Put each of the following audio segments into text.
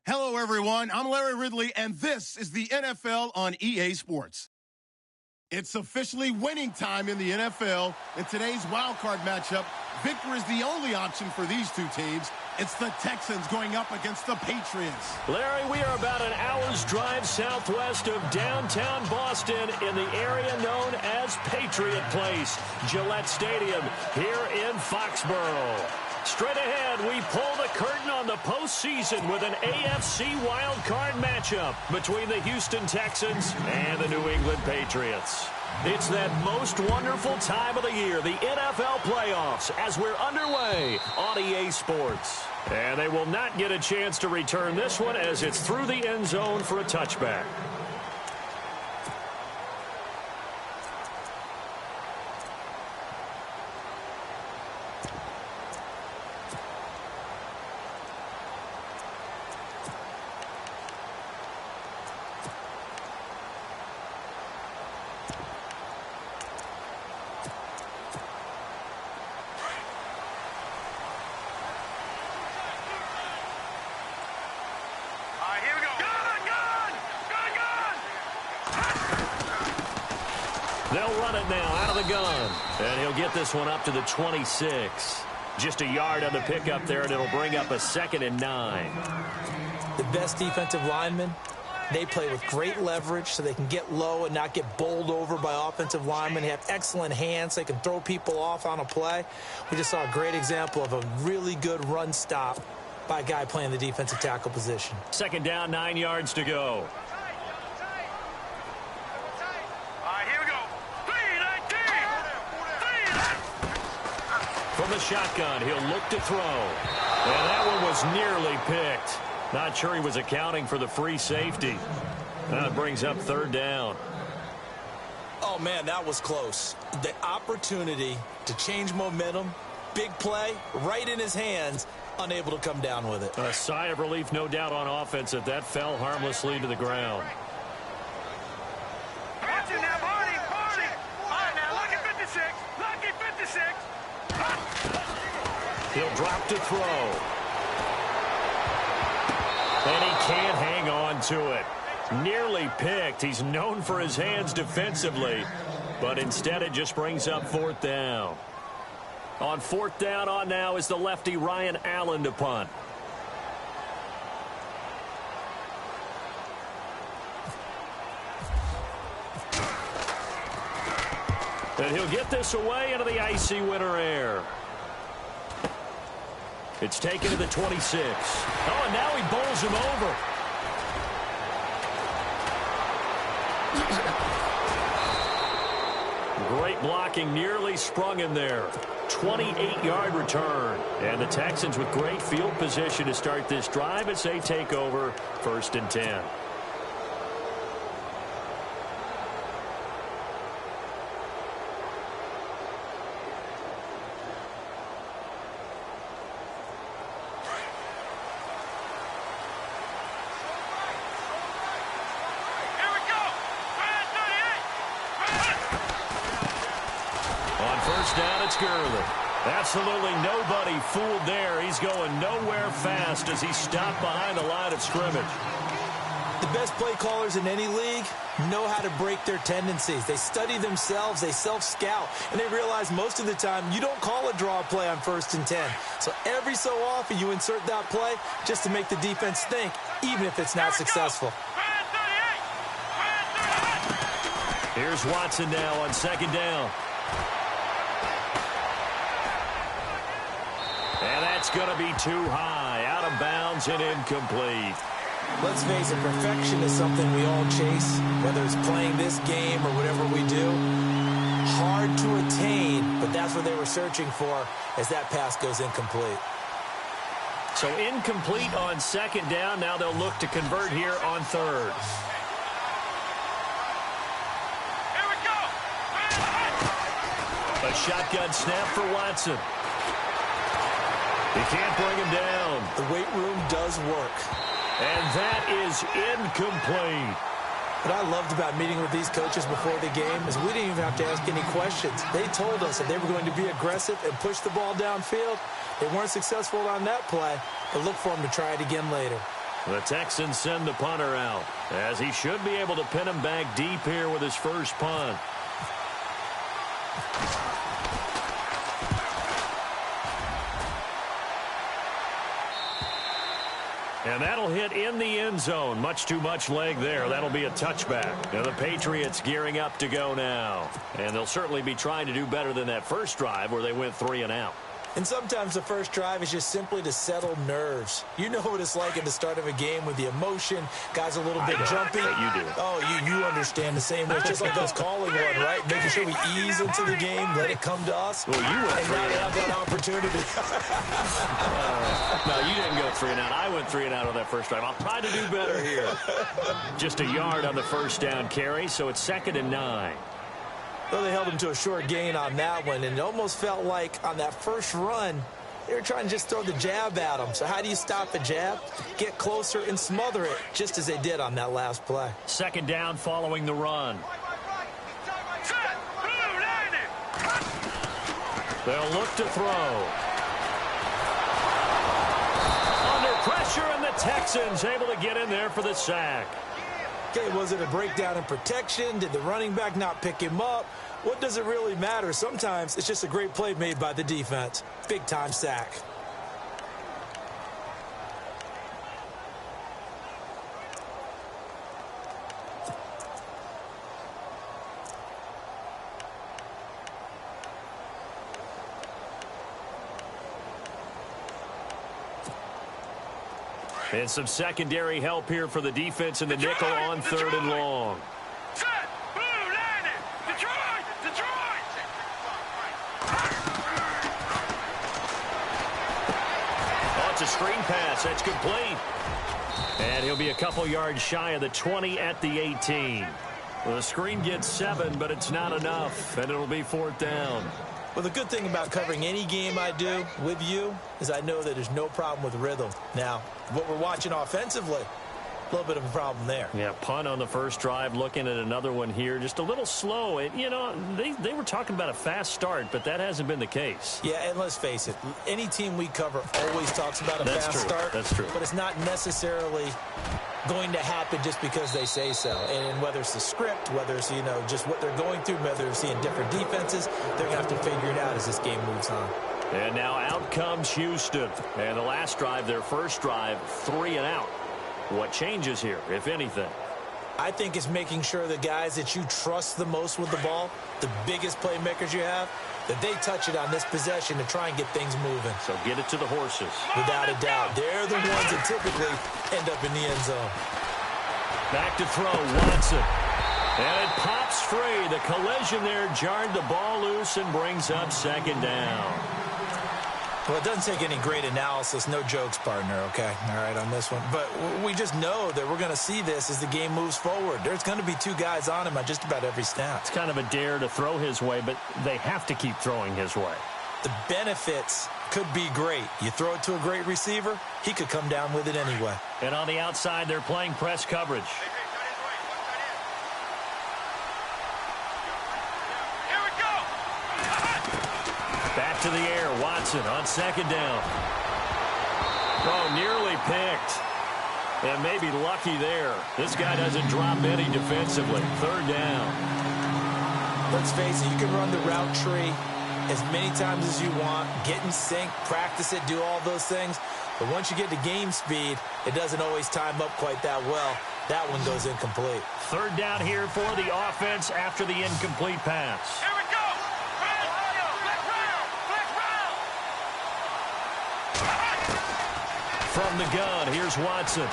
Hello, everyone. I'm Larry Ridley, and this is the NFL on EA Sports. It's officially winning time in the NFL. In today's wildcard matchup, victory is the only option for these two teams. It's the Texans going up against the Patriots. Larry, we are about an hour's drive southwest of downtown Boston in the area known as Patriot Place, Gillette Stadium, here in Foxborough. Straight ahead, we pull the curtain on the postseason with an AFC wildcard matchup between the Houston Texans and the New England Patriots. It's that most wonderful time of the year, the NFL playoffs, as we're underway on EA Sports. And they will not get a chance to return this one as it's through the end zone for a touchback. They'll run it now out of the gun. And he'll get this one up to the 26. Just a yard on the pickup there, and it'll bring up a 2nd and 9. The best defensive linemen, they play with great leverage so they can get low and not get bowled over by offensive linemen. They have excellent hands. They can throw people off on a play. We just saw a great example of a really good run stop by a guy playing the defensive tackle position. 2nd down, 9 yards to go. From the shotgun, he'll look to throw. And that one was nearly picked. Not sure he was accounting for the free safety. That brings up 3rd down. Oh, man, that was close. The opportunity to change momentum, big play, right in his hands, unable to come down with it. A sigh of relief, no doubt, on offense that that fell harmlessly to the ground. Watch it now, Barney. All right, now, lucky 56. Lucky 56. He'll drop to throw. And he can't hang on to it. Nearly picked. He's known for his hands defensively, but instead it just brings up 4th down. On 4th down on now is the lefty Ryan Allen to punt. And he'll get this away into the icy winter air. It's taken to the 26. Oh, and now he bowls him over. Great blocking, nearly sprung him there. 28-yard return. And the Texans with great field position to start this drive as they take over 1st and 10. Absolutely nobody fooled there. He's going nowhere fast as he stopped behind the line of scrimmage. The best play callers in any league know how to break their tendencies. They study themselves, they self-scout, and they realize most of the time you don't call a draw play on 1st and 10. So every so often you insert that play just to make the defense think, even if it's not successful. Here's Watson now on 2nd down. And that's going to be too high, out of bounds and incomplete. Let's face it, perfection is something we all chase, whether it's playing this game or whatever we do. Hard to attain, but that's what they were searching for as that pass goes incomplete. So incomplete on 2nd down. Now they'll look to convert here on 3rd. Here we go. A shotgun snap for Watson. He can't bring him down. The weight room does work. And that is incomplete. What I loved about meeting with these coaches before the game is we didn't even have to ask any questions. They told us that they were going to be aggressive and push the ball downfield. They weren't successful on that play, but look for them to try it again later. The Texans send the punter out, as he should be able to pin him back deep here with his first punt. And that'll hit in the end zone. Much too much leg there. That'll be a touchback. Now the Patriots gearing up to go now. And they'll certainly be trying to do better than that first drive where they went 3 and out. And sometimes the first drive is just simply to settle nerves. You know what it's like at the start of a game with the emotion. Guys a little bit jumpy. You do. Oh, you understand the same way. It's just like us calling one, right? Making sure we ease into the game, let it come to us. Well, you went and 3 now and they out. have that opportunity. No, you didn't go 3 and out. I went 3 and out on that first drive. I'll try to do better here. Just a yard on the first down carry, so it's 2nd and 9. Though they held him to a short gain on that one, and it almost felt like on that first run, they were trying to just throw the jab at him. So how do you stop a jab? Get closer and smother it, just as they did on that last play. 2nd down following the run. They'll look to throw. Under pressure, and the Texans able to get in there for the sack. Okay, was it a breakdown in protection? Did the running back not pick him up? What does it really matter? Sometimes it's just a great play made by the defense. Big-time sack. And some secondary help here for the defense in the nickel on 3rd and long. Set, blue, landing. Detroit, Detroit. Oh, it's a screen pass. That's complete. And he'll be a couple yards shy of the 20 at the 18. Well, the screen gets 7, but it's not enough, and it'll be 4th down. Well, the good thing about covering any game I do with you is I know that there's no problem with rhythm. Now, what we're watching offensively, a little bit of a problem there. Yeah, punt on the first drive, looking at another one here. Just a little slow. And, you know, they were talking about a fast start, but that hasn't been the case. Yeah, and let's face it, any team we cover always talks about a fast start. That's true. But it's not necessarily going to happen just because they say so. And whether it's the script, whether it's, you know, just what they're going through, whether they're seeing different defenses, they're going to have to figure it out as this game moves on. And now out comes Houston. And the last drive, their first drive, 3 and out. What changes here, if anything? I think it's making sure the guys that you trust the most with the ball, the biggest playmakers you have, that they touch it on this possession to try and get things moving. So get it to the horses. Without a doubt. They're the ones that typically end up in the end zone. Back to throw, Watson. And it pops free. The collision there jarred the ball loose and brings up 2nd down. Well, it doesn't take any great analysis. No jokes, partner, okay? All right, on this one. But we just know that we're going to see this as the game moves forward. There's going to be 2 guys on him at just about every snap. It's kind of a dare to throw his way, but they have to keep throwing his way. The benefits could be great. You throw it to a great receiver, he could come down with it anyway. And on the outside, they're playing press coverage. Here we go. Back to the air, Watson on 2nd down. Oh, nearly picked. And maybe lucky there. This guy doesn't drop any defensively. 3rd down. Let's face it, you can run the route tree as many times as you want, get in sync, practice it, do all those things. But once you get to game speed, it doesn't always time up quite that well. That one goes incomplete. 3rd down here for the offense after the incomplete pass. Here we go. From the gun, here's Watson.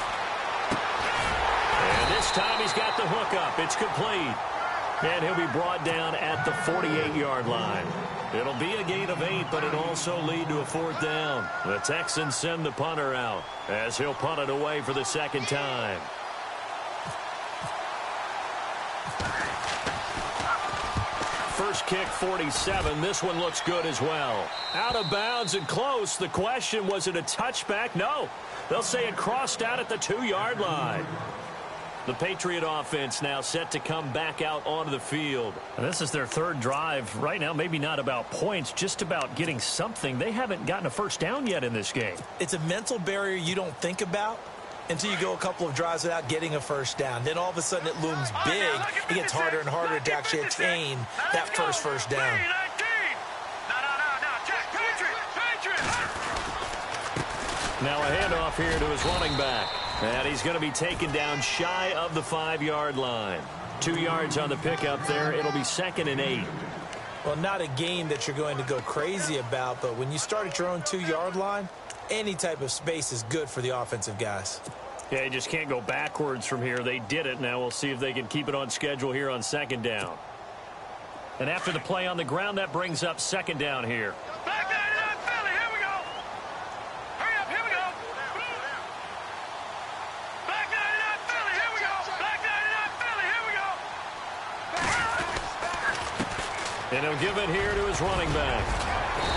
And this time he's got the hook up. It's complete. And he'll be brought down at the 48-yard line. It'll be a gain of 8, but it'll also lead to a 4th down. The Texans send the punter out as he'll punt it away for the 2nd time. First kick, 47. This one looks good as well. Out of bounds and close. The question, was it a touchback? No. They'll say it crossed out at the 2-yard line. The Patriot offense now set to come back out onto the field. And this is their 3rd drive. Right now, maybe not about points, just about getting something. They haven't gotten a first down yet in this game. It's a mental barrier you don't think about until you go a couple of drives without getting a first down. Then all of a sudden it looms big. It gets harder and harder to actually attain that first down. Now a handoff here to his running back. And he's going to be taken down shy of the 5-yard line. 2 yards on the pickup there. It'll be 2nd and 8. Well, not a game that you're going to go crazy about, but when you start at your own 2-yard line, any type of space is good for the offensive guys. Yeah, you just can't go backwards from here. They did it. Now we'll see if they can keep it on schedule here on 2nd down. And after the play on the ground, that brings up 2nd down here. Back 99 Philly, here we go. Hurry up, here we go. Back 99 Philly, here we go. Back 99 Philly, here we go. And he'll give it here to his running back.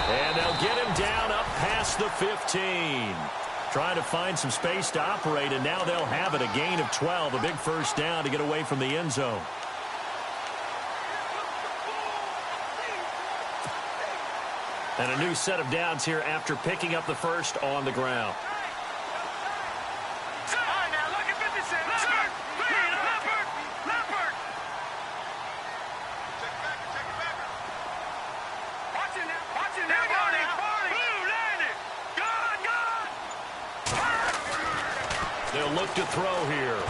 And they'll get him down up past the 15. Trying to find some space to operate, and now they'll have it. A gain of 12, a big first down to get away from the end zone. And a new set of downs here after picking up the first on the ground. All right, now look at 56. Leopard, Leopard, Leopard. Check it back. Watch it now, Barney. Blue, landed. Gone. They'll look to throw here.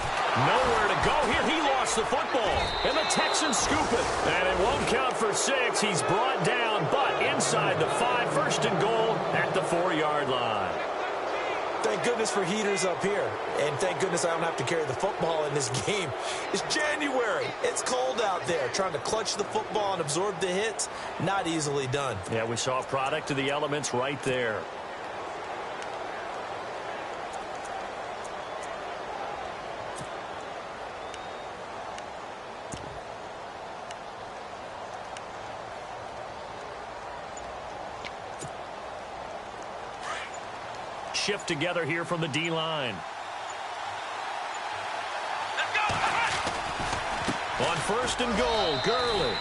Nowhere to go here. He lost the football. And the Texans scoop it. And it won't count for 6. He's brought down, but inside the 5. 1st and goal at the 4-yard line. Thank goodness for heaters up here. And thank goodness I don't have to carry the football in this game. It's January. It's cold out there. Trying to clutch the football and absorb the hits, not easily done. Yeah, we saw a product of the elements right there. Shift together here from the D-line. Let's go. On 1st and goal, Gurley.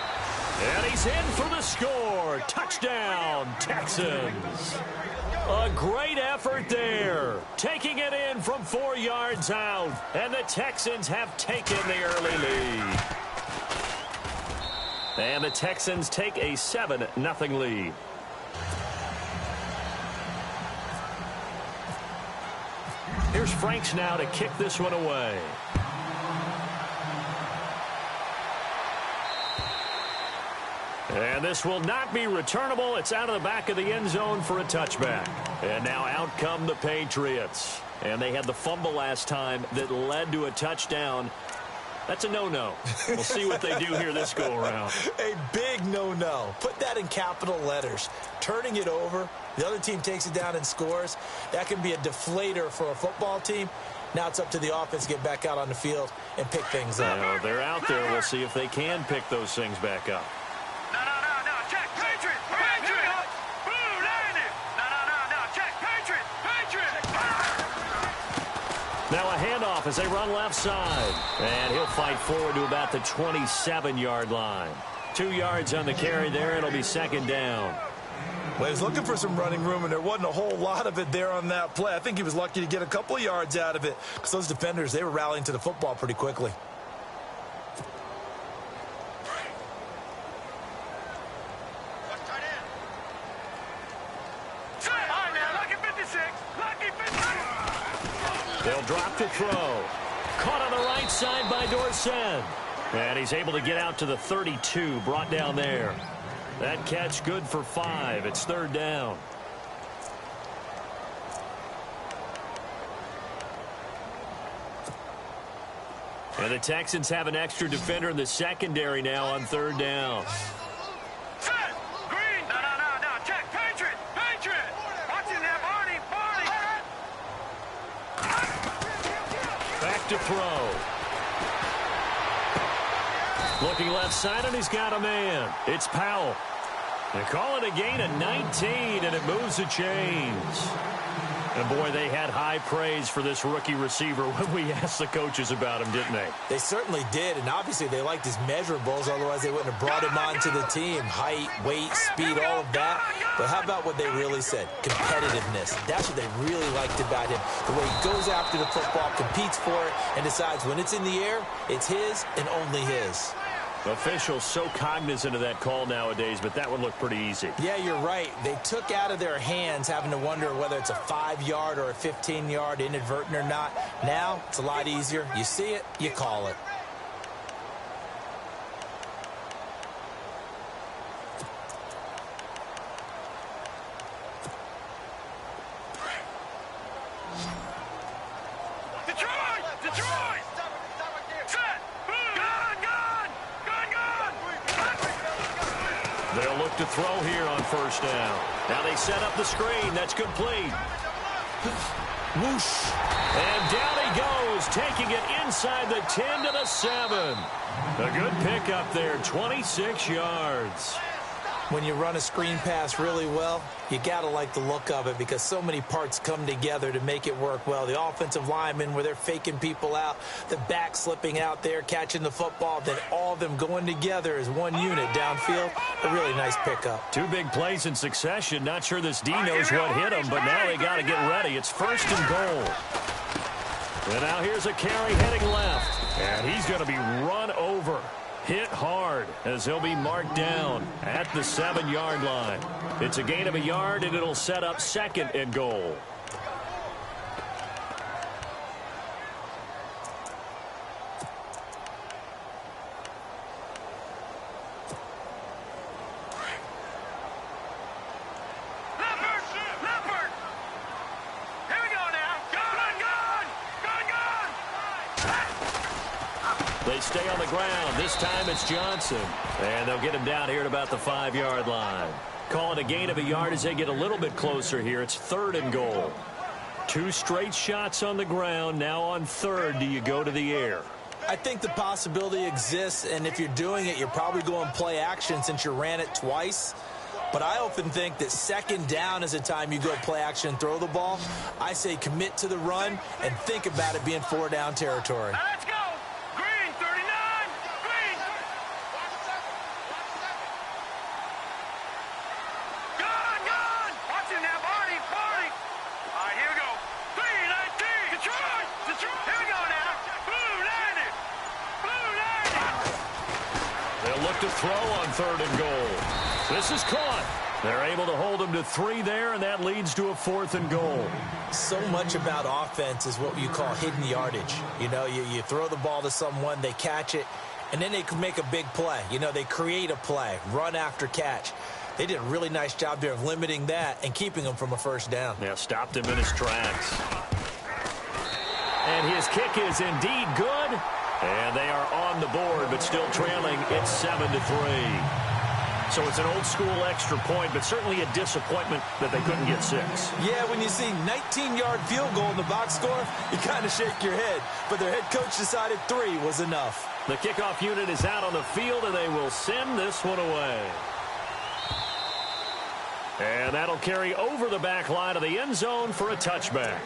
And he's in for the score. Touchdown, Texans. A great effort there. Taking it in from 4 yards out. And the Texans have taken the early lead. And the Texans take a 7-0 lead. Here's Franks now to kick this one away. And this will not be returnable. It's out of the back of the end zone for a touchback. And now out come the Patriots. And they had the fumble last time that led to a touchdown. That's a no-no. We'll see what they do here this go-around. A big no-no. Put that in capital letters. Turning it over, the other team takes it down and scores. That can be a deflator for a football team. Now it's up to the offense to get back out on the field and pick things up. They're out there. We'll see if they can pick those things back up. No. Check. Patriot. Blue, landed. No. Check. Patriot. Now a handoff as they run left side. And he'll fight forward to about the 27-yard line. 2 yards on the carry there. It'll be 2nd down. Well, he was looking for some running room, and there wasn't a whole lot of it there on that play. I think he was lucky to get a couple of yards out of it because those defenders, they were rallying to the football pretty quickly. They'll drop to throw. Caught on the right side by Dorsett. And he's able to get out to the 32, brought down there. That catch good for 5. It's 3rd down. And the Texans have an extra defender in the secondary now on 3rd down. Green. No. Check. Patriot. Watching that, Barney. Back to throw. Looking left side, and he's got a man. It's Powell. They call it a gain of 19, and it moves the chains. And And, boy, they had high praise for this rookie receiver when we asked the coaches about him, didn't they? They certainly did, and obviously they liked his measurables. Otherwise, they wouldn't have brought him onto the team. Height, weight, speed, all of that. But how about what they really said? Competitiveness. That's what they really liked about him. The way he goes after the football, competes for it, and decides when it's in the air, it's his and only his. Officials so cognizant of that call nowadays, but that would look pretty easy. Yeah, you're right. They took out of their hands having to wonder whether it's a 5-yard or a 15-yard, inadvertent or not. Now, it's a lot easier. You see it, you call it. They'll look to throw here on first down. Now they set up the screen. That's complete. Whoosh. And down he goes, taking it inside the 10 to the 7. A good pickup there, 26 yards. When you run a screen pass really well, you got to like the look of it because so many parts come together to make it work well. The offensive linemen where they're faking people out, the back slipping out there, catching the football, then all of them going together as one unit downfield. A really nice pickup. 2 big plays in succession. Not sure this D knows what hit him, but now they got to get ready. It's first and goal. And now here's a carry heading left. And he's going to be run over. Hit hard as he'll be marked down at the 7-yard line. It's a gain of a yard, and it'll set up second and goal. They stay on the ground. This time it's Johnson. And they'll get him down here at about the 5-yard line. Calling a gain of a yard as they get a little bit closer here. It's third and goal. 2 straight shots on the ground. Now on third, do you go to the air? I think the possibility exists, and if you're doing it, you're probably going play action since you ran it twice. But I often think that second down is the time you go play action and throw the ball. I say commit to the run and think about it being 4-down territory. Let's go. Green, 39. Green. Gone. Watching now, Barney. All right, here we go. 3-19. Detroit. Here we go now. Blue landed. They'll look to throw on third and goal. This is caught. They're able to hold him to 3 there, and that leads to a 4th and goal. So much about offense is what you call hidden yardage. You know, you throw the ball to someone, they catch it, and then they can make a big play. You know, they create a play, run after catch. They did a really nice job there of limiting that and keeping him from a first down. Yeah, stopped him in his tracks. And his kick is indeed good. And they are on the board, but still trailing. It's 7-3. So it's an old-school extra point, but certainly a disappointment that they couldn't get 6. Yeah, when you see 19-yard field goal in the box score, you kind of shake your head. But their head coach decided 3 was enough. The kickoff unit is out on the field, and they will send this one away. And that'll carry over the back line of the end zone for a touchback.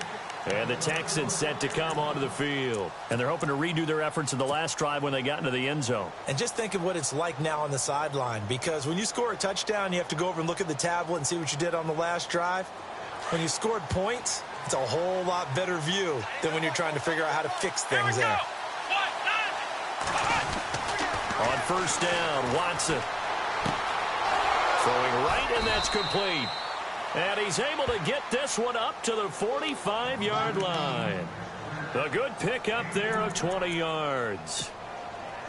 And the Texans set to come onto the field. And they're hoping to redo their efforts in the last drive when they got into the end zone. And just think of what it's like now on the sideline. Because when you score a touchdown, you have to go over and look at the tablet and see what you did on the last drive. When you scored points, it's a whole lot better view than when you're trying to figure out how to fix things there. On first down, Watson. Throwing right, and that's complete. And he's able to get this one up to the 45-yard line. A good pickup there of 20 yards.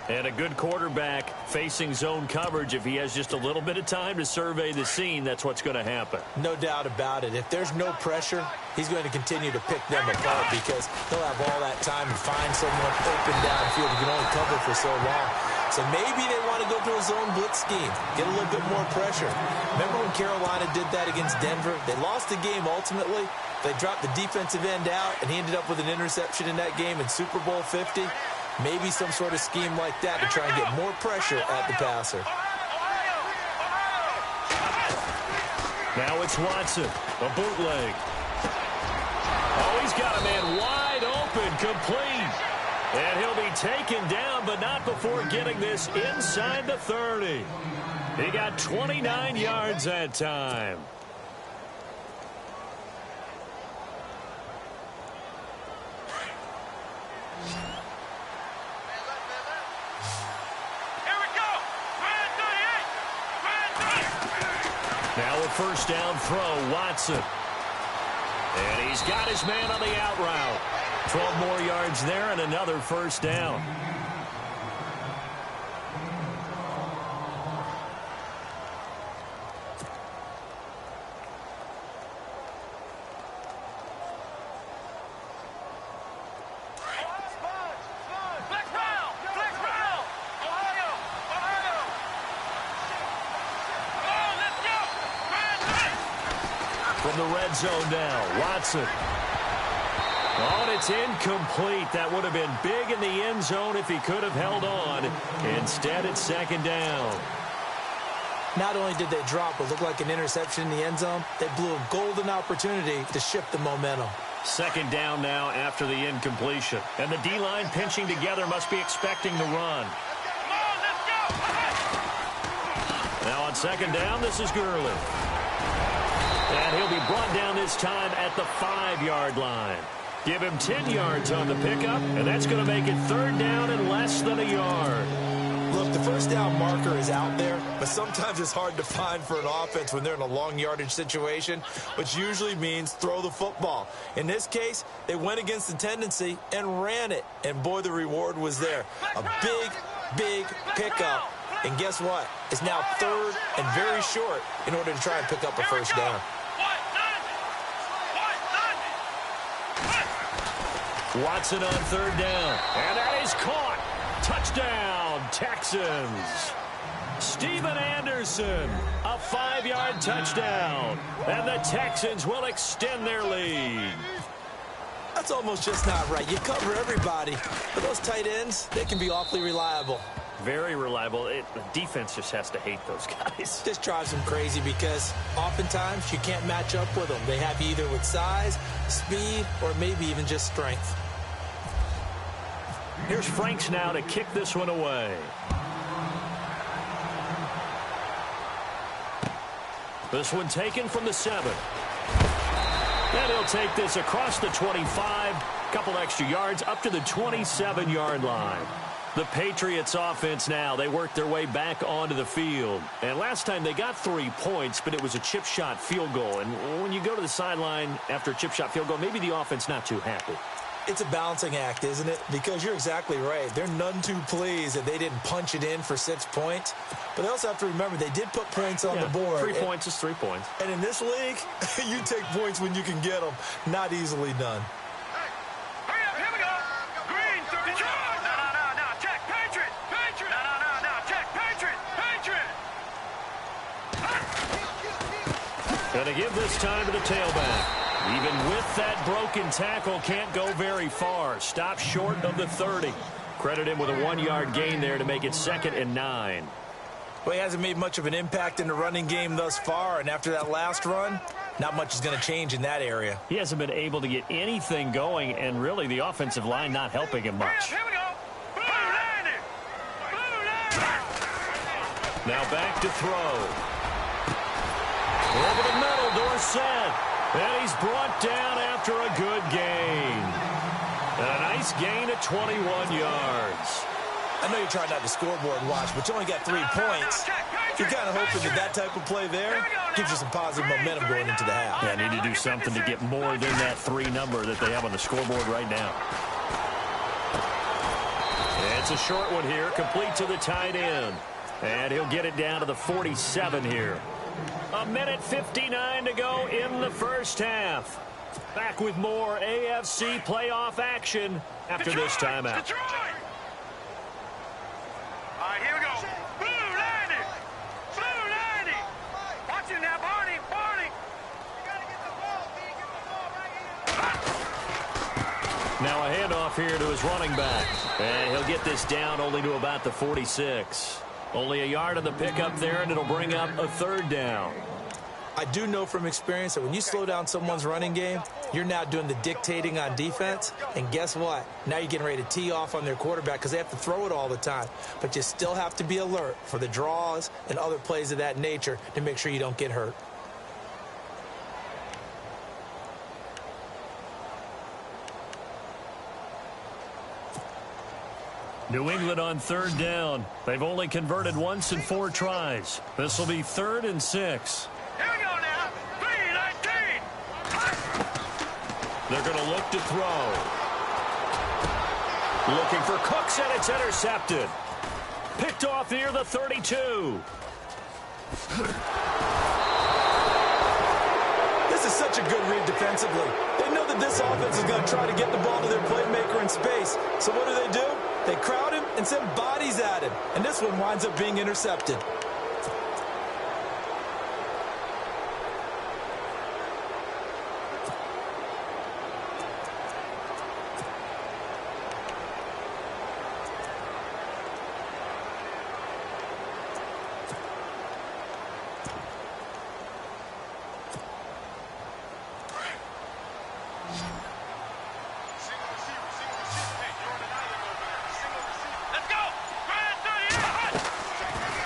And a good quarterback facing zone coverage. If he has just a little bit of time to survey the scene, that's what's going to happen. No doubt about it. If there's no pressure, he's going to continue to pick them apart because he'll have all that time to find someone open downfield. He can only cover for so long. So maybe they want to go to a zone blitz scheme, get a little bit more pressure. Remember when Carolina did that against Denver? They lost the game ultimately. They dropped the defensive end out, and he ended up with an interception in that game in Super Bowl 50. Maybe some sort of scheme like that to try and get more pressure at the passer. Now it's Watson, a bootleg. incomplete. And he'll be taken down, but not before getting this inside the 30. He got 29 yards that time. Now a first down throw, Watson. And he's got his man on the out route. 12 more yards there and another first down. From the red zone now, Watson. Oh, and it's incomplete. That would have been big in the end zone if he could have held on. Instead, it's second down. Not only did they drop what looked like an interception in the end zone, they blew a golden opportunity to shift the momentum. Second down now after the incompletion. And the D-line pinching together must be expecting the run. Now on second down, this is Gurley. And he'll be brought down this time at the 5-yard line. Give him 10 yards on the pickup, and that's going to make it third down and less than a yard. Look, the first down marker is out there, but sometimes it's hard to find for an offense when they're in a long yardage situation, which usually means throw the football. In this case, they went against the tendency and ran it, and boy, the reward was there. A big, big pickup, and guess what? It's now third and very short in order to try and pick up a first down. Watson on third down, and that is caught. Touchdown, Texans. Steven Anderson, a 5-yard touchdown, and the Texans will extend their lead. That's almost just not right. You cover everybody, but those tight ends, they can be awfully reliable. Very reliable. The defense just has to hate those guys. This drives them crazy because oftentimes you can't match up with them. They have you either with size, speed, or maybe even just strength. Here's Franks now to kick this one away. This one taken from the 7. And he'll take this across the 25, couple extra yards up to the 27-yard line. The Patriots offense now, they worked their way back onto the field. And last time they got 3 points, but it was a chip shot field goal. And when you go to the sideline after a chip shot field goal, maybe the offense not too happy. It's a balancing act, isn't it? Because you're exactly right. They're none too pleased that they didn't punch it in for 6 points. But they also have to remember they did put points on the board. 3 points is 3 points. And in this league, you take points when you can get them. Not easily done. Going to give this time to the tailback. Even with that broken tackle, can't go very far. Stop short of the 30. Credit him with a 1-yard gain there to make it 2nd and 9. Well, he hasn't made much of an impact in the running game thus far, and after that last run, not much is going to change in that area. He hasn't been able to get anything going, and really the offensive line not helping him much. Here we go. Now back to throw. Over the middle, Dorsett. And he's brought down after a good gain. A nice gain of 21 yards. I know you're trying not to scoreboard watch, but you only got 3 points. You're kind of hoping that type of play there gives you some positive momentum going into the half. Yeah, need to do something to get more than that 3 number that they have on the scoreboard right now. It's a short one here, complete to the tight end. And he'll get it down to the 47 here. 1:59 to go in the first half. Back with more AFC playoff action after this timeout. All right, here we go. Blue 90. Blue 90. Watch it now, Barney. Barney. You got to get the ball. Get the ball right here. Now a handoff here to his running back. And he'll get this down only to about the 46. Only a yard on the pickup there, and it'll bring up a third down. I do know from experience that when you slow down someone's running game, you're now doing the dictating on defense. And guess what? Now you're getting ready to tee off on their quarterback because they have to throw it all the time. But you still have to be alert for the draws and other plays of that nature to make sure you don't get hurt. New England on third down. They've only converted once in 4 tries. This will be 3rd and 6. Here we go now. 3-19. They're going to look to throw. Looking for Cooks, and it's intercepted. Picked off near the 32. This is such a good read defensively. They know that this offense is going to try to get the ball to their playmaker in space. So what do? They crowd him and send bodies at him. And this one winds up being intercepted.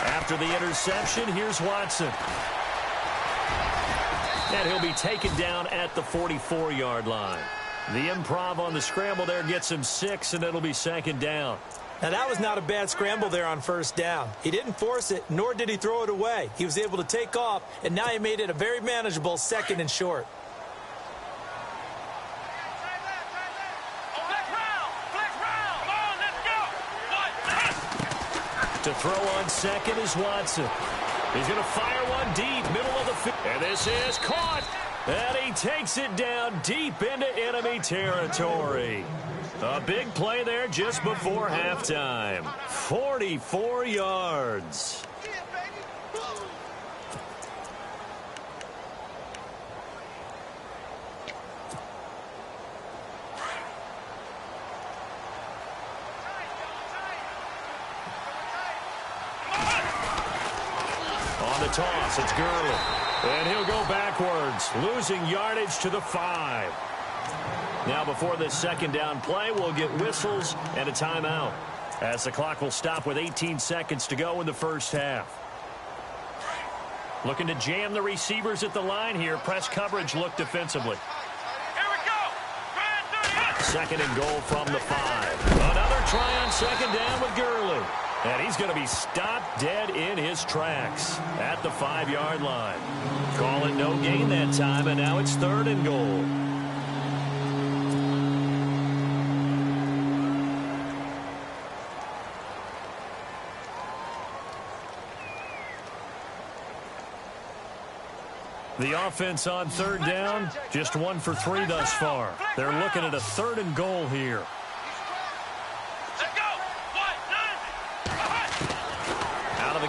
After the interception, here's Watson. And he'll be taken down at the 44-yard line. The improv on the scramble there gets him 6, and it'll be 2nd down. Now, that was not a bad scramble there on 1st down. He didn't force it, nor did he throw it away. He was able to take off, and now he made it a very manageable 2nd and short. To throw on 2nd is Watson. He's going to fire one deep, middle of the field. And this is caught. And he takes it down deep into enemy territory. A big play there just before halftime. 44 yards. Toss, it's Gurley. And he'll go backwards, losing yardage to the 5. Now before this 2nd down play, we'll get whistles and a timeout, as the clock will stop with 18 seconds to go in the 1st half. Looking to jam the receivers at the line here. Press coverage look defensively. Here we go. 2nd and goal from the 5. Another try on 2nd down with Gurley. And he's going to be stopped dead in his tracks at the 5-yard line. Call it no gain that time, and now it's 3rd and goal. The offense on 3rd down, just 1 for 3 thus far. They're looking at a 3rd and goal here.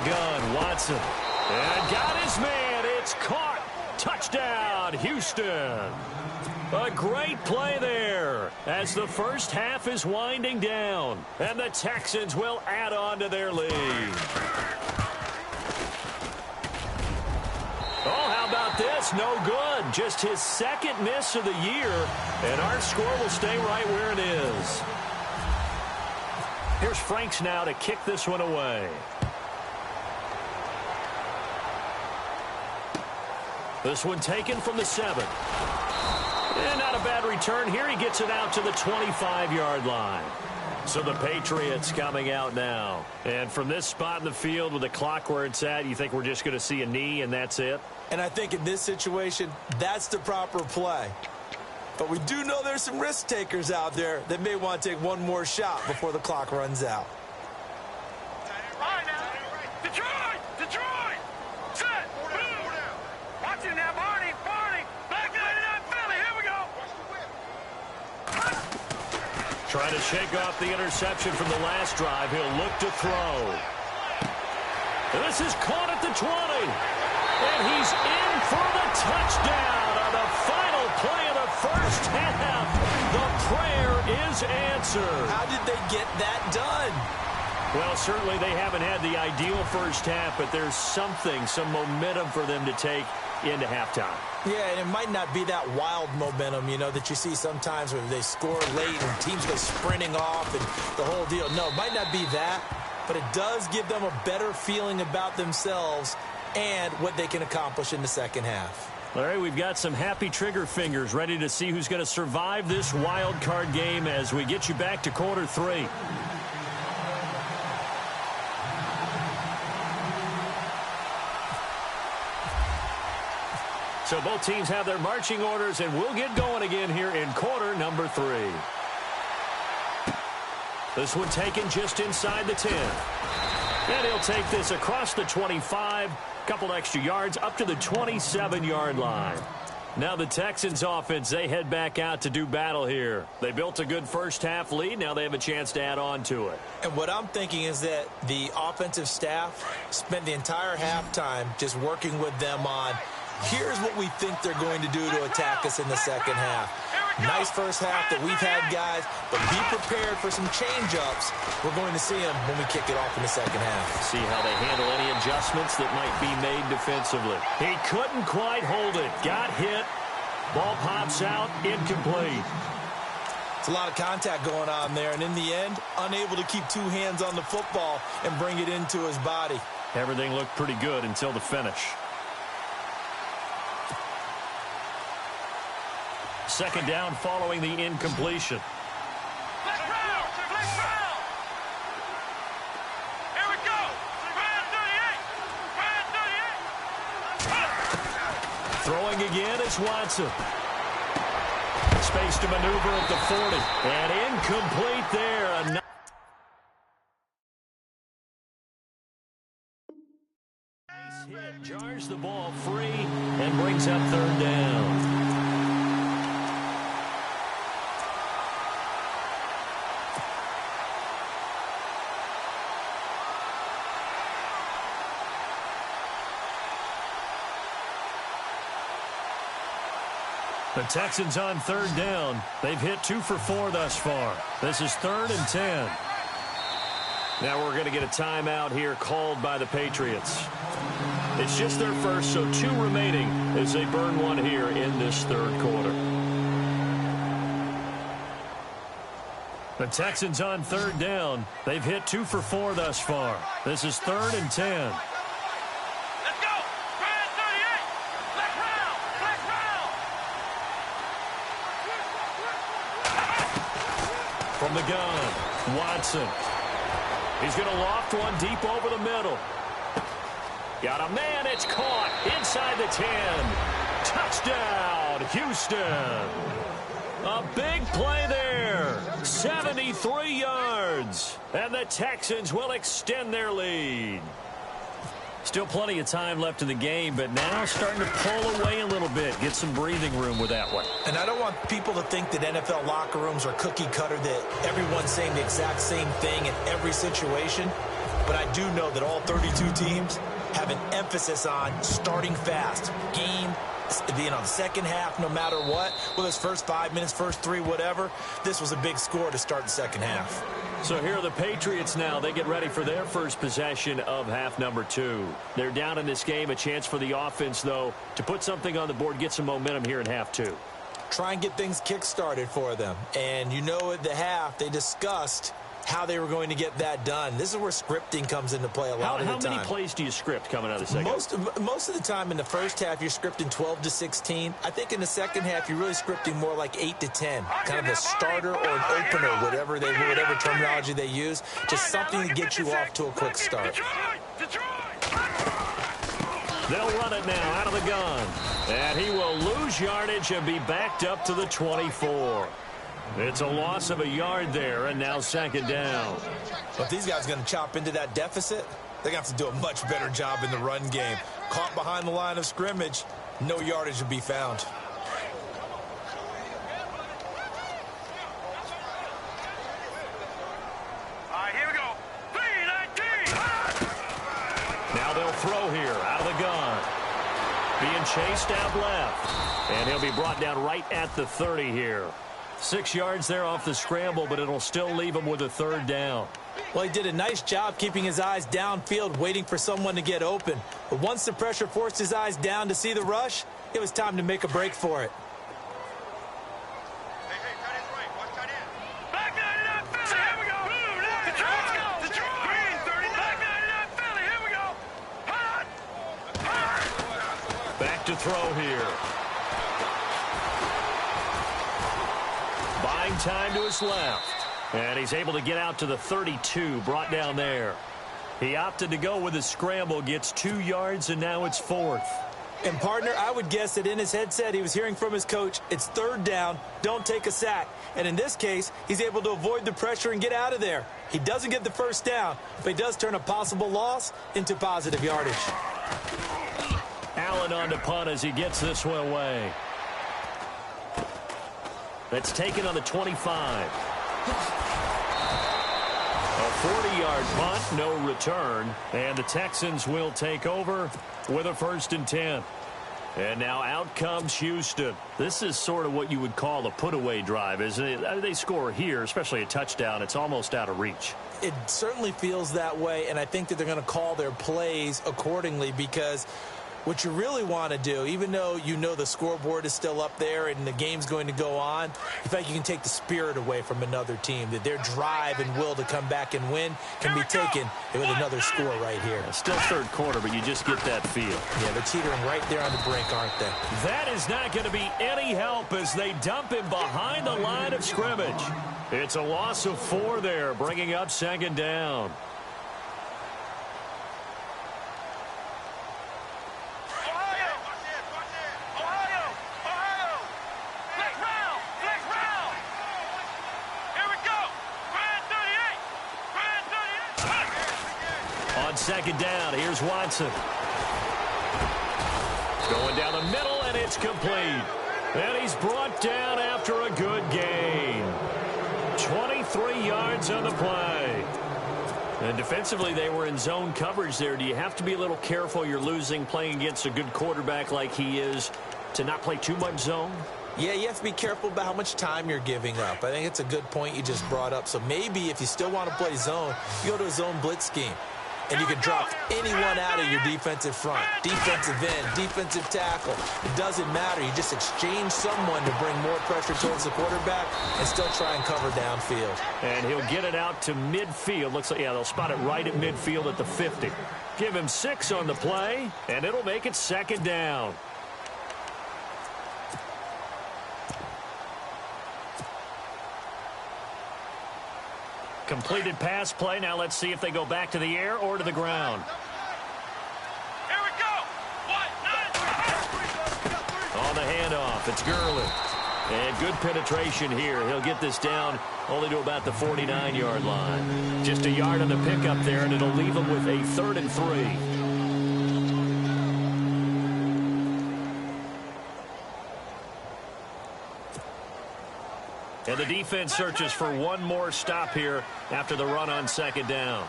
Gun, Watson, and got his man. It's caught. Touchdown, Houston. A great play there as the 1st half is winding down, and the Texans will add on to their lead. Oh, how about this? No good. Just his 2nd miss of the year, and our score will stay right where it is. Here's Franks now to kick this one away. This one taken from the 7. And not a bad return here. He gets it out to the 25-yard line. So the Patriots coming out now. And from this spot in the field with the clock where it's at, you think we're just going to see a knee and that's it? And I think in this situation, that's the proper play. But we do know there's some risk takers out there that may want to take one more shot before the clock runs out. Detroit! Set! Watch it now, Barney! Back 99 Philly, here we go! Trying to shake off the interception from the last drive. He'll look to throw. This is caught at the 20. And he's in for the touchdown on the final play of the 1st half. The prayer is answered. How did they get that done? Well, certainly they haven't had the ideal 1st half, but there's some momentum for them to take into halftime. Yeah, and it might not be that wild momentum, that you see sometimes where they score late and teams go sprinting off and the whole deal. No, it might not be that, but it does give them a better feeling about themselves and what they can accomplish in the second half. Larry, we've got some happy trigger fingers ready to see who's going to survive this wild card game as we get you back to quarter 3. So both teams have their marching orders, and we'll get going again here in quarter number 3. This one taken just inside the 10. And he'll take this across the 25, couple extra yards up to the 27-yard line. Now the Texans offense, they head back out to do battle here. They built a good first-half lead. Now they have a chance to add on to it. And what I'm thinking is that the offensive staff spent the entire halftime just working with them on, here's what we think they're going to do to attack us in the second half. Nice first half that we've had, guys, but be prepared for some change-ups. We're going to see them when we kick it off in the second half. See how they handle any adjustments that might be made defensively. He couldn't quite hold it. Got hit. Ball pops out. Incomplete. It's a lot of contact going on there, and in the end, unable to keep two hands on the football and bring it into his body. Everything looked pretty good until the finish. Second down following the incompletion. Let's round! Let's round! Here we go! Round 38! Round 38! Throwing again is Watson. Space to maneuver at the 40. And incomplete there. Nice hit. Jars the ball free and brings up third down. The Texans on third down. They've hit 2 for 4 thus far. This is 3rd and 10. Now we're going to get a timeout here called by the Patriots. It's just their first, so 2 remaining as they burn one here in this third quarter. The Texans on third down. They've hit 2 for 4 thus far. This is 3rd and 10. From the gun, Watson. He's going to loft one deep over the middle. Got a man, it's caught inside the 10. Touchdown, Houston. A big play there. 73 yards. And the Texans will extend their lead. Still plenty of time left in the game, but now starting to pull away a little bit. Get some breathing room with that one. And I don't want people to think that NFL locker rooms are cookie cutter, that everyone's saying the exact same thing in every situation. But I do know that all 32 teams have an emphasis on starting fast. Game, the second half, no matter what, whether it's first 5 minutes, first 3, whatever, this was a big score to start the second half. So here are the Patriots now. They get ready for their first possession of half number 2. They're down in this game. A chance for the offense, though, to put something on the board, get some momentum here in half 2. Try and get things kick-started for them. And at the half, they discussed how they were going to get that done. This is where scripting comes into play a lot of the time. How many plays do you script coming out of the second? Most of the time in the first half, you're scripting 12 to 16. I think in the second half, you're really scripting more like 8 to 10. Kind of a starter or an opener, whatever terminology they use. Just something to get you off to a quick start. They'll run it now out of the gun. And he will lose yardage and be backed up to the 24. It's a loss of a yard there, and now second down. But if these guys are going to chop into that deficit, they're going to have to do a much better job in the run game. Caught behind the line of scrimmage, no yardage to be found. All right, here we go. 3-19. Now they'll throw here out of the gun. Being chased out left. And he'll be brought down right at the 30 here. 6 yards there off the scramble, but it'll still leave him with a third down. Well, he did a nice job keeping his eyes downfield, waiting for someone to get open. But once the pressure forced his eyes down to see the rush, it was time to make a break for it. To throw here. Buying time to his left. And he's able to get out to the 32, brought down there. He opted to go with his scramble, gets 2 yards, and now it's 4th. And, partner, I would guess that in his headset he was hearing from his coach, it's 3rd down, don't take a sack. And in this case, he's able to avoid the pressure and get out of there. He doesn't get the 1st down, but he does turn a possible loss into positive yardage. Allen on to punt as he gets this one away. That's taken on the 25. A 40-yard punt, no return. And the Texans will take over with a 1st and 10. And now out comes Houston. This is sort of what you would call a put-away drive, isn't it? They score here, especially a touchdown. It's almost out of reach. It certainly feels that way, and I think that they're going to call their plays accordingly because what you really want to do, even though you know the scoreboard is still up there and the game's going to go on, in fact, you can take the spirit away from another team, that their drive and will to come back and win can be taken with another score right here. Still 3rd quarter, but you just get that feel. Yeah, they're teetering right there on the brink, aren't they? That is not going to be any help as they dump him behind the line of scrimmage. It's a loss of 4 there, bringing up 2nd down. On 2nd down, here's Watson. Going down the middle, and it's complete. And he's brought down after a good gain. 23 yards on the play. And defensively, they were in zone coverage there. Do you have to be a little careful? You're losing playing against a good quarterback like he is to not play too much zone? Yeah, you have to be careful about how much time you're giving up. I think it's a good point you just brought up. So maybe if you still want to play zone, you go to a zone blitz scheme. And you can drop anyone out of your defensive front, defensive end, defensive tackle. It doesn't matter. You just exchange someone to bring more pressure towards the quarterback and still try and cover downfield. And he'll get it out to midfield. Looks like, yeah, they'll spot it right at midfield at the 50. Give him 6 on the play, and it'll make it 2nd down. Completed pass play. Now let's see if they go back to the air or to the ground. Here we go. On the handoff, it's Gurley. And good penetration here. He'll get this down only to about the 49-yard line. Just a yard on the pickup there, and it'll leave him with a 3rd and 3. And the defense searches for one more stop here after the run on 2nd down.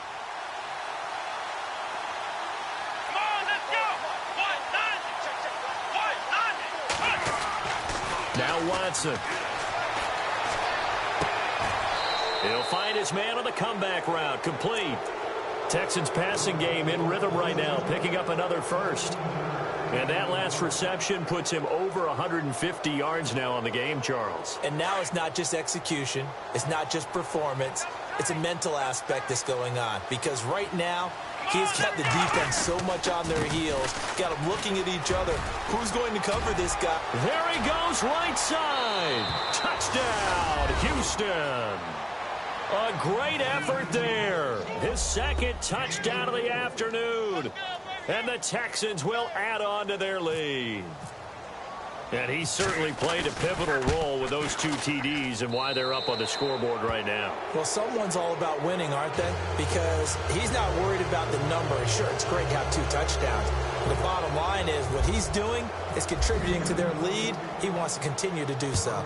Come on, let's go. Now Watson. He'll find his man on the comeback route. Complete. Texans passing game in rhythm right now, picking up another 1st. And that last reception puts him over 150 yards now on the game, Charles. And now it's not just execution. It's not just performance. It's a mental aspect that's going on. Because right now, he's got the defense so much on their heels. Got them looking at each other. Who's going to cover this guy? There he goes, right side. Touchdown, Houston. A great effort there. His 2nd touchdown of the afternoon. And the Texans will add on to their lead. And he certainly played a pivotal role with those 2 TDs and why they're up on the scoreboard right now. Well, someone's all about winning, aren't they? Because he's not worried about the number. Sure, it's great to have 2 touchdowns. The bottom line is what he's doing is contributing to their lead. He wants to continue to do so.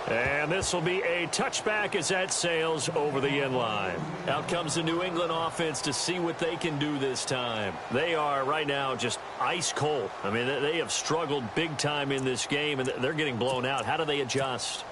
And this will be a touchback as that sails over the end line. Out comes the New England offense to see what they can do this time. They are right now just ice cold. I mean, they have struggled big time in this game, and they're getting blown out. How do they adjust?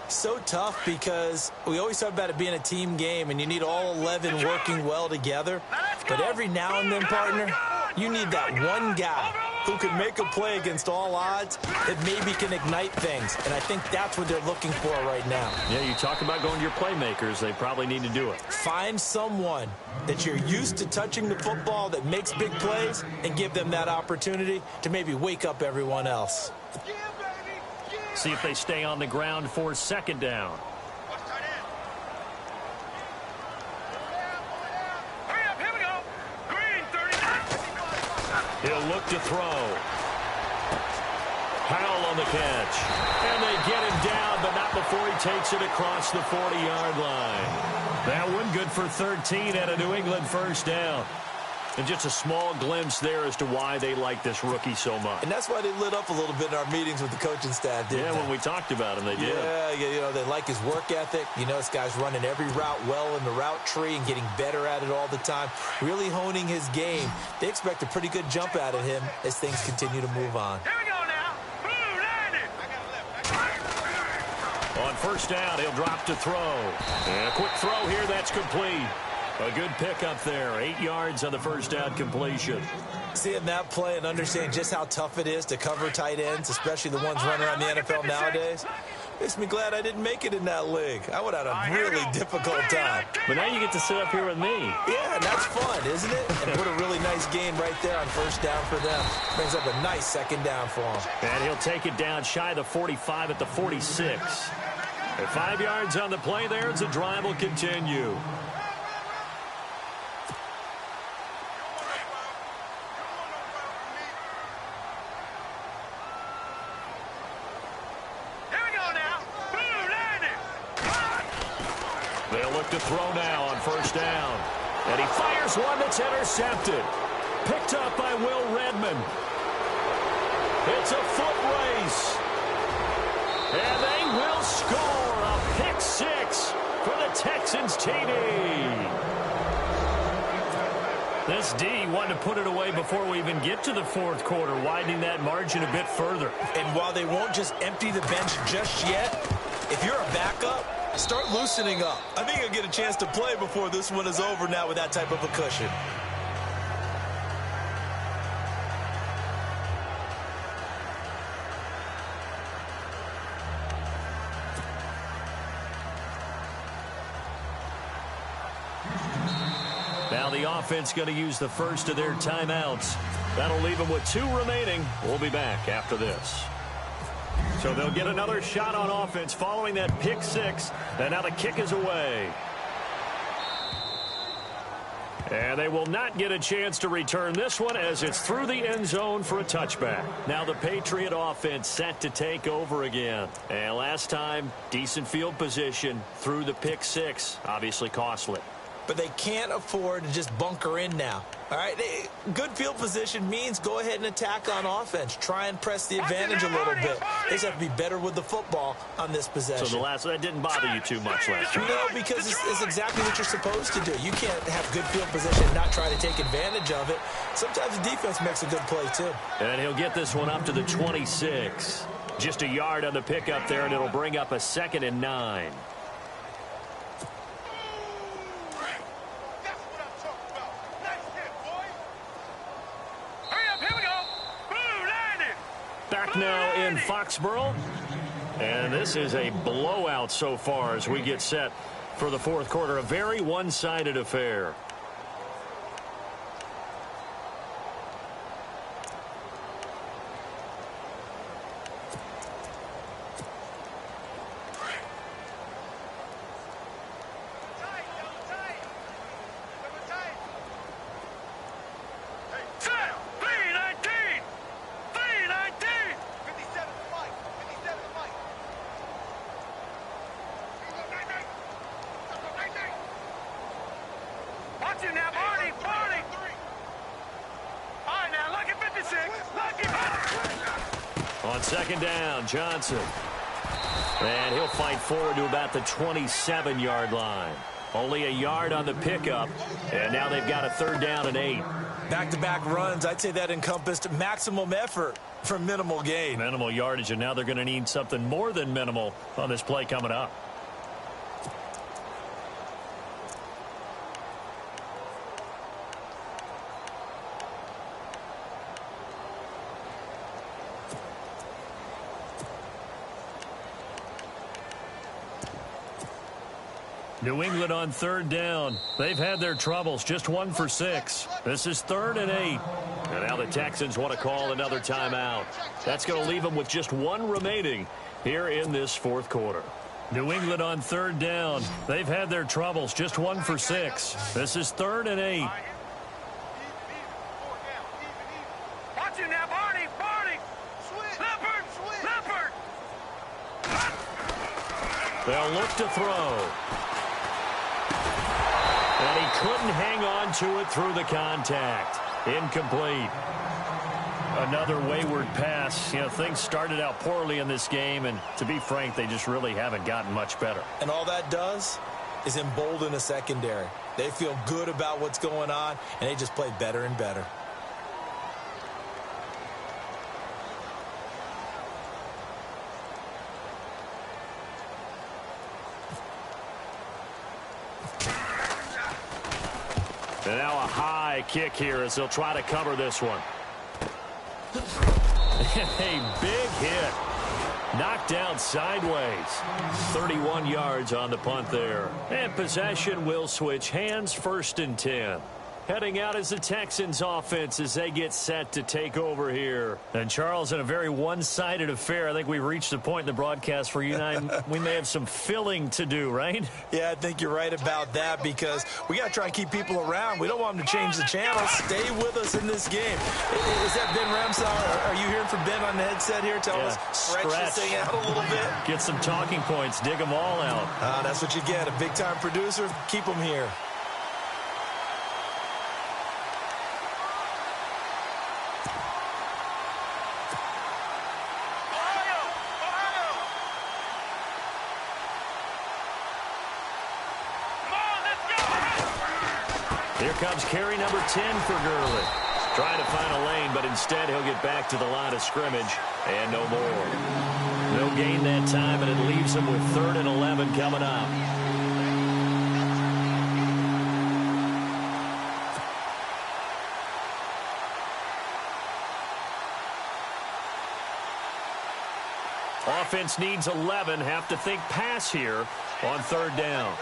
So tough because we always talk about it being a team game and you need all 11 working well together. But every now and then, partner, you need that one guy who can make a play against all odds that maybe can ignite things. And I think that's what they're looking for right now. Yeah, you talk about going to your playmakers. They probably need to do it. Find someone that you're used to touching the football that makes big plays and give them that opportunity to maybe wake up everyone else. See if they stay on the ground for second down. He'll look to throw. Powell on the catch. And they get him down, but not before he takes it across the 40-yard line. That one good for 13 at a New England first down. And just a small glimpse there as to why they like this rookie so much. And that's why they lit up a little bit in our meetings with the coaching staff, didn't they? When we talked about him, they did. Yeah, you know, they like his work ethic. You know, this guy's running every route well in the route tree and getting better at it all the time, really honing his game. They expect a pretty good jump out of him as things continue to move on. Here we go now. Blue, landed. On first down, he'll drop to throw. And a quick throw here, that's complete. A good pickup there. 8 yards on the first down completion. Seeing that play and understanding just how tough it is to cover tight ends, especially the ones running around the NFL nowadays, makes me glad I didn't make it in that league. I would have had a really difficult time. But now you get to sit up here with me. Yeah, and that's fun, isn't it? And put a really nice game right there on first down for them. Brings up a nice second down for him. And he'll take it down shy of the 45 at the 46. At 5 yards on the play there, the drive will continue. They'll look to throw now on first down. And he fires one that's intercepted. Picked up by Will Redmond. It's a foot race. And they will score a pick six for the Texans TD. This D wanted to put it away before we even get to the fourth quarter, widening that margin a bit further. And while they won't just empty the bench just yet, if you're a backup, start loosening up. I think you'll get a chance to play before this one is over now with that type of a cushion. Now the offense going to use the first of their timeouts. That'll leave them with 2 remaining. We'll be back after this. So they'll get another shot on offense following that pick six. And now the kick is away. And they will not get a chance to return this one as it's through the end zone for a touchback. Now the Patriot offense set to take over again. And last time, decent field position through the pick six. Obviously costly. But they can't afford to just bunker in now. All right, good field position means go ahead and attack on offense. Try and press the advantage a little bit. They just have to be better with the football on this possession. So that didn't bother you too much last time? No, because it's exactly what you're supposed to do. You can't have good field position and not try to take advantage of it. Sometimes the defense makes a good play, too. And he'll get this one up to the 26. Just a yard on the pickup there, and it'll bring up a 2nd and 9. Back now in Foxborough. And this is a blowout so far as we get set for the fourth quarter. A very one-sided affair. On second down, Johnson. And he'll fight forward to about the 27-yard line. Only a yard on the pickup, and now they've got a 3rd down and 8. Back-to-back runs, I'd say that encompassed maximum effort for minimal gain. Minimal yardage, and now they're going to need something more than minimal on this play coming up. New England on third down. They've had their troubles. Just 1 for 6. This is 3rd and 8. And now the Texans want to call another timeout. That's going to leave them with just 1 remaining here in this 4th quarter. New England on third down. They've had their troubles. Just 1 for 6. This is 3rd and 8. Watch it now, Barney! Barney! Leopard! Leopard! They'll look to throw. And he couldn't hang on to it through the contact. Incomplete. Another wayward pass. You know, things started out poorly in this game, and to be frank, they just really haven't gotten much better. And all that does is embolden a secondary. They feel good about what's going on, and they just play better and better. And now a high kick here as they'll try to cover this one. A big hit. Knocked down sideways. 31 yards on the punt there. And possession will switch hands, 1st and 10. Heading out as the Texans offense as they get set to take over here. And Charles, in a very one-sided affair, I think we've reached a point in the broadcast where you and I, we may have some filling to do, right? Yeah, I think you're right about that because we got to try and keep people around. We don't want them to change the channel. Stay with us in this game. Is that Ben Ramsauer? Are you hearing from Ben on the headset here? Tell us, stretch this thing out a little bit. Get some talking points. Dig them all out. That's what you get. A big-time producer. Keep them here. Here comes carry number 10 for Gurley. Trying to find a lane, but instead he'll get back to the line of scrimmage and no more. No gain that time, and it leaves him with 3rd and 11 coming up. Offense needs 11. Have to think pass here on 3rd down.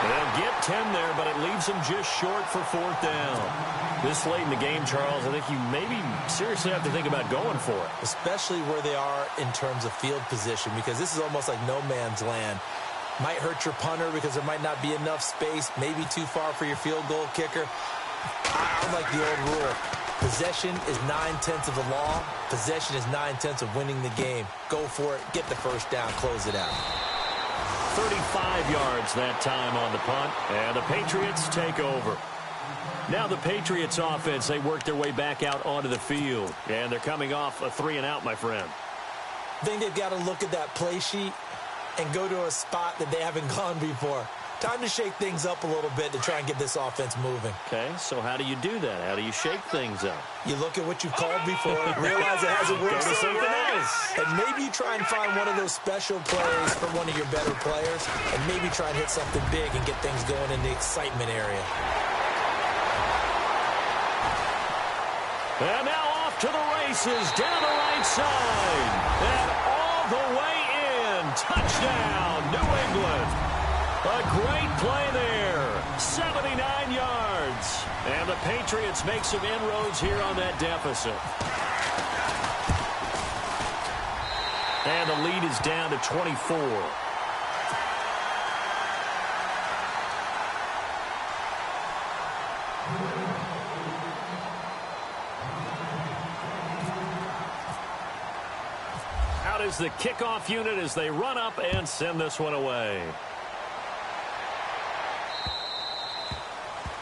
They'll get 10 there, but it leaves them just short for 4th down. This late in the game, Charles, I think you maybe seriously have to think about going for it. Especially where they are in terms of field position, because this is almost like no man's land. Might hurt your punter because there might not be enough space, maybe too far for your field goal kicker. I like the old rule. Possession is 9/10 of the law. Possession is 9/10 of winning the game. Go for it. Get the 1st down. Close it out. 35 yards that time on the punt, and the Patriots take over. Now the Patriots offense, they work their way back out onto the field, and they're coming off a 3 and out, my friend. I think they've got to look at that play sheet and go to a spot that they haven't gone before. Time to shake things up a little bit to try and get this offense moving. Okay, so how do you do that? How do you shake things up? You look at what you've called before, realize it hasn't worked Go to something else. and maybe you try and find one of those special plays from one of your better players, and maybe try and hit something big and get things going in the excitement area. And now off to the races, down the right side, and all the way in. Touchdown, New England. A great play there. 79 yards. And the Patriots make some inroads here on that deficit. And the lead is down to 24. Out is the kickoff unit as they run up and send this one away.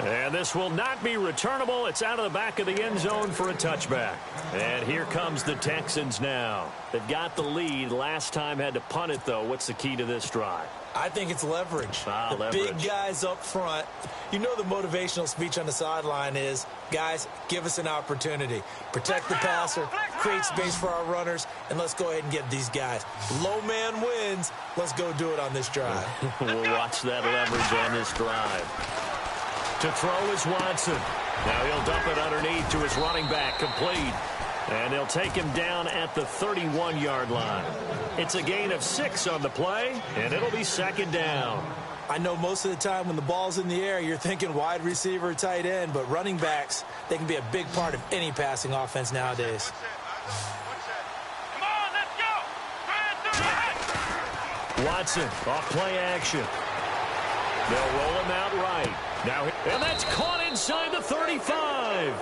And this will not be returnable. It's out of the back of the end zone for a touchback. And here comes the Texans now. They've got the lead. Last time had to punt it, though. What's the key to this drive? I think it's leverage. The big guys up front. You know the motivational speech on the sideline is, guys, give us an opportunity. Protect the passer, create space for our runners, and let's go ahead and get these guys. Low man wins. Let's go do it on this drive. We'll watch that leverage on this drive. To throw is Watson. Now he'll dump it underneath to his running back, complete. And they'll take him down at the 31-yard line. It's a gain of 6 on the play, and it'll be second down. I know most of the time when the ball's in the air, you're thinking wide receiver, tight end, but running backs, they can be a big part of any passing offense nowadays. Come on, let's go. Watson off play action. They'll roll him out right. Now, and that's caught inside the 35.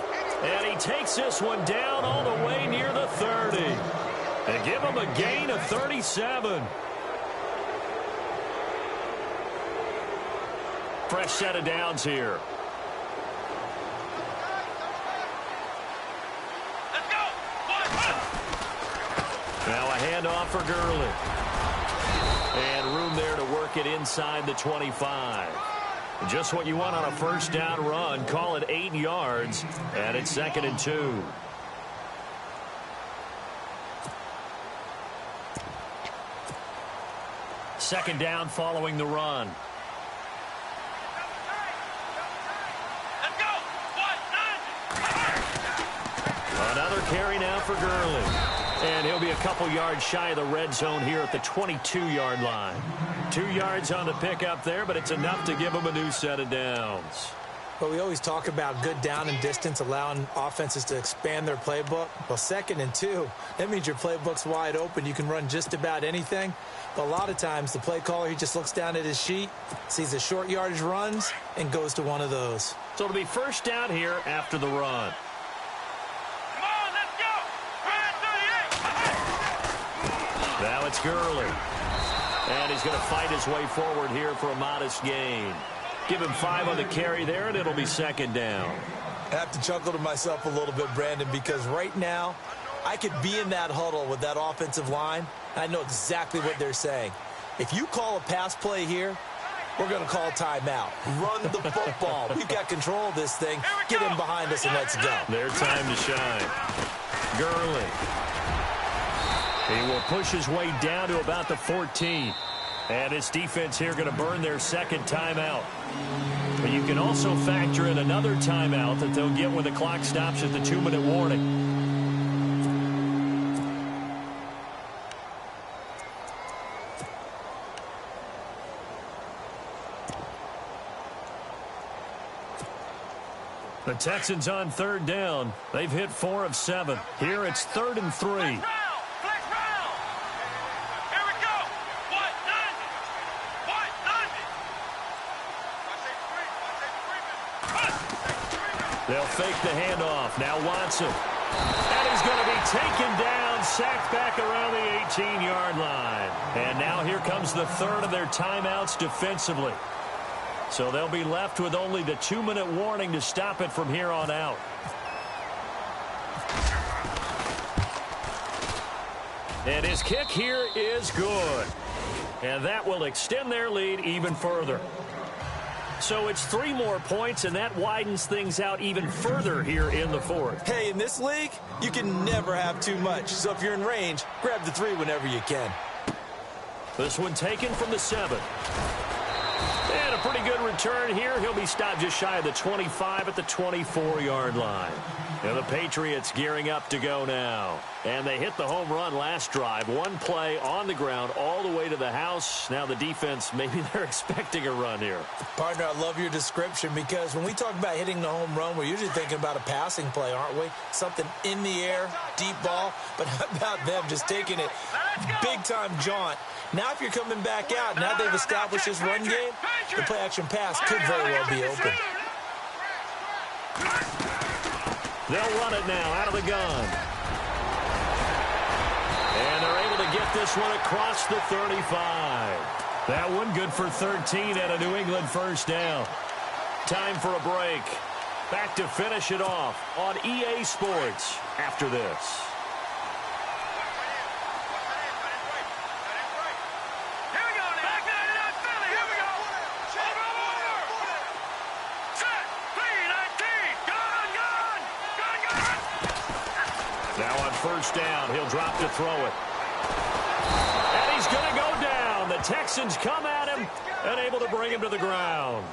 And he takes this one down all the way near the 30. And give him a gain of 37. Fresh set of downs here. Let's go. Now a handoff for Gurley. And room there to work it inside the 25. Just what you want on a first down run. Call it 8 yards. And it's 2nd and 2. Second down following the run. Let's go. Another carry now for Gurley. And he'll be a couple yards shy of the red zone here at the 22-yard line. 2 yards on the pickup there, but it's enough to give him a new set of downs. But we always talk about good down and distance, allowing offenses to expand their playbook. Well, 2nd and 2, that means your playbook's wide open. You can run just about anything. But a lot of times, the play caller, he just looks down at his sheet, sees the short yardage runs, and goes to one of those. So it'll be first down here after the run. Come on, let's go. Now it's Gurley. And he's going to fight his way forward here for a modest gain. Give him 5 on the carry there, and it'll be second down. I have to chuckle to myself a little bit, Brandon, because right now, I could be in that huddle with that offensive line, and I know exactly what they're saying. If you call a pass play here, we're going to call timeout. Run the football. We've got control of this thing. Get in behind us and let's go. Their time to shine. Gurley. He will push his way down to about the 14. And his defense here going to burn their second timeout. But you can also factor in another timeout that they'll get when the clock stops at the 2-minute warning. The Texans on third down. They've hit 4 of 7. Here it's 3rd and 3. They'll fake the handoff. Now Watson. And he's going to be taken down, sacked back around the 18-yard line. And now here comes the 3rd of their timeouts defensively. So they'll be left with only the 2-minute warning to stop it from here on out. And his kick here is good. And that will extend their lead even further. So it's 3 more points, and that widens things out even further here in the 4th. Hey, in this league, you can never have too much. So if you're in range, grab the 3 whenever you can. This one taken from the 7. And a pretty good return here. He'll be stopped just shy of the 25 at the 24-yard line. And the Patriots gearing up to go now. And they hit the home run last drive. 1 play on the ground all the way to the house. Now the defense, maybe they're expecting a run here. Partner, I love your description because when we talk about hitting the home run, we're usually thinking about a passing play, aren't we? Something in the air, deep ball. But how about them just taking it big-time jaunt? Now if you're coming back out, now they've established this run game, the play-action pass could very well be open. They'll run it now out of the gun. And they're able to get this one across the 35. That one good for 13 and a New England first down. Time for a break. Back to finish it off on EA Sports after this. Now on first down, he'll drop to throw it. And he's going to go down. The Texans come at him and able to bring him to the ground.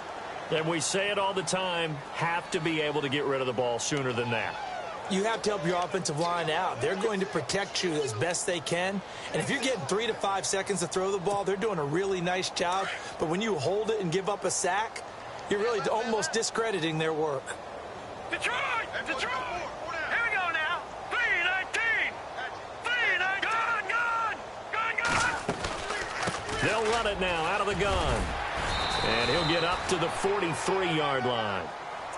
And we say it all the time, have to be able to get rid of the ball sooner than that. You have to help your offensive line out. They're going to protect you as best they can. And if you're getting 3 to 5 seconds to throw the ball, they're doing a really nice job. But when you hold it and give up a sack, you're really almost discrediting their work. Detroit! Detroit! Here we go now. 3-19. 3-19. Gun! They'll run it now out of the gun. And he'll get up to the 43-yard line.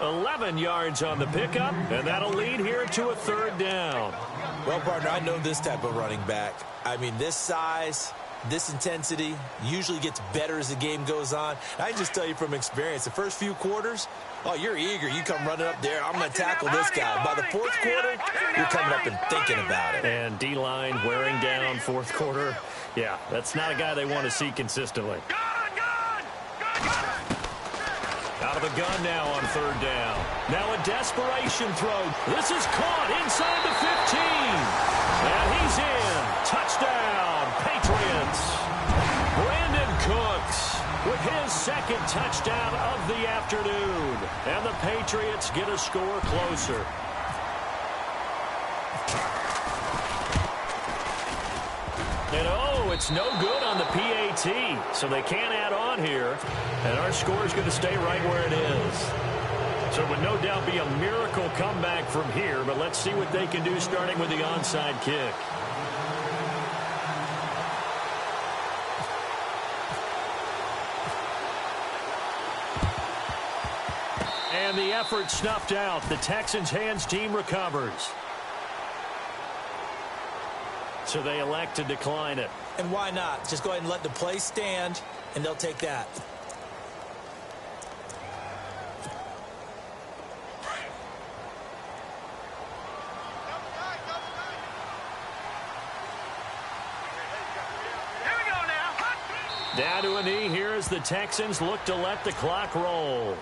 11 yards on the pickup, and that'll lead here to a third down. Well, partner, I know this type of running back. I mean, this size, this intensity usually gets better as the game goes on. I can just tell you from experience, the first few quarters, oh, you're eager. You come running up there, I'm going to tackle this guy. By the fourth quarter, you're coming up and thinking about it. And D-line wearing down fourth quarter. Yeah, that's not a guy they want to see consistently. Out of the gun now on third down. Now a desperation throw. This is caught inside the 15. And he's in. Touchdown, Patriots. Brandon Cooks with his second touchdown of the afternoon. And the Patriots get a score closer. And oh, it's no good on the PAT, so they can't add on here, and our score is going to stay right where it is. So it would no doubt be a miracle comeback from here, but let's see what they can do starting with the onside kick. And the effort snuffed out. The Texans' hands team recovers. So they elect to decline it. And why not? Just go ahead and let the play stand, and they'll take that. Here we go now. Down to a knee here as the Texans look to let the clock roll.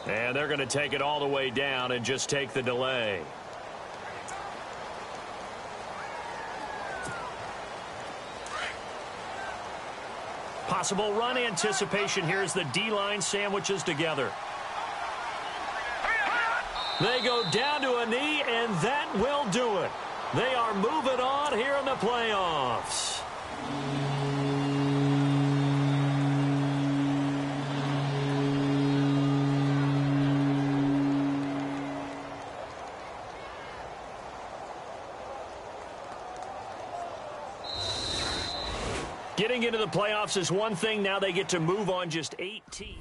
And they're going to take it all the way down and just take the delay. Possible run anticipation here as the D-line sandwiches together. They go down to a knee, and that will do it. They are moving on here in the playoffs. Getting into the playoffs is one thing. Now they get to move on just 8 teams.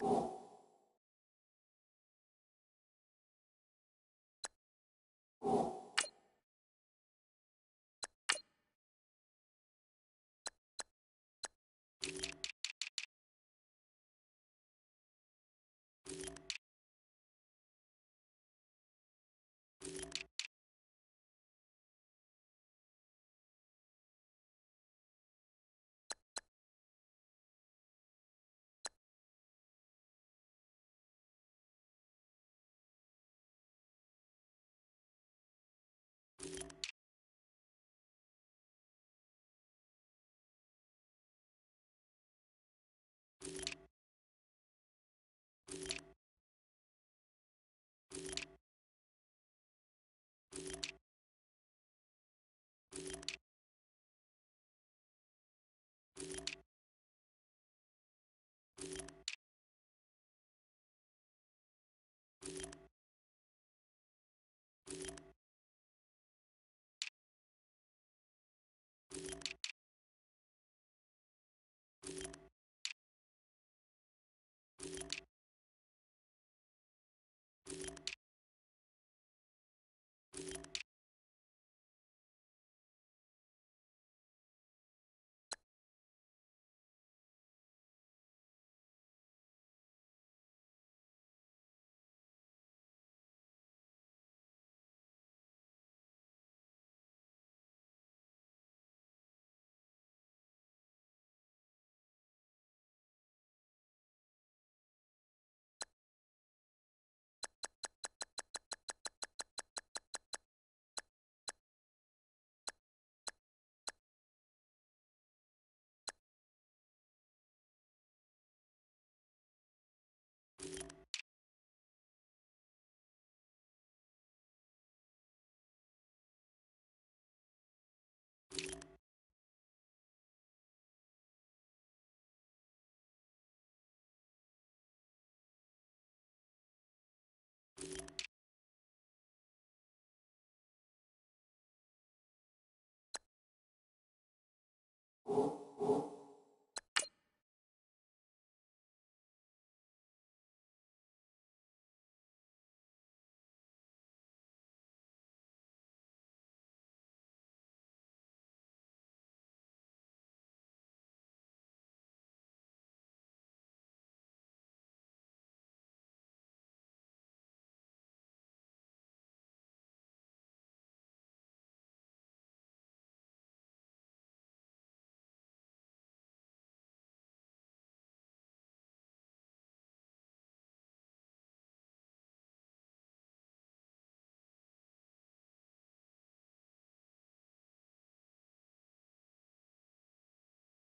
it.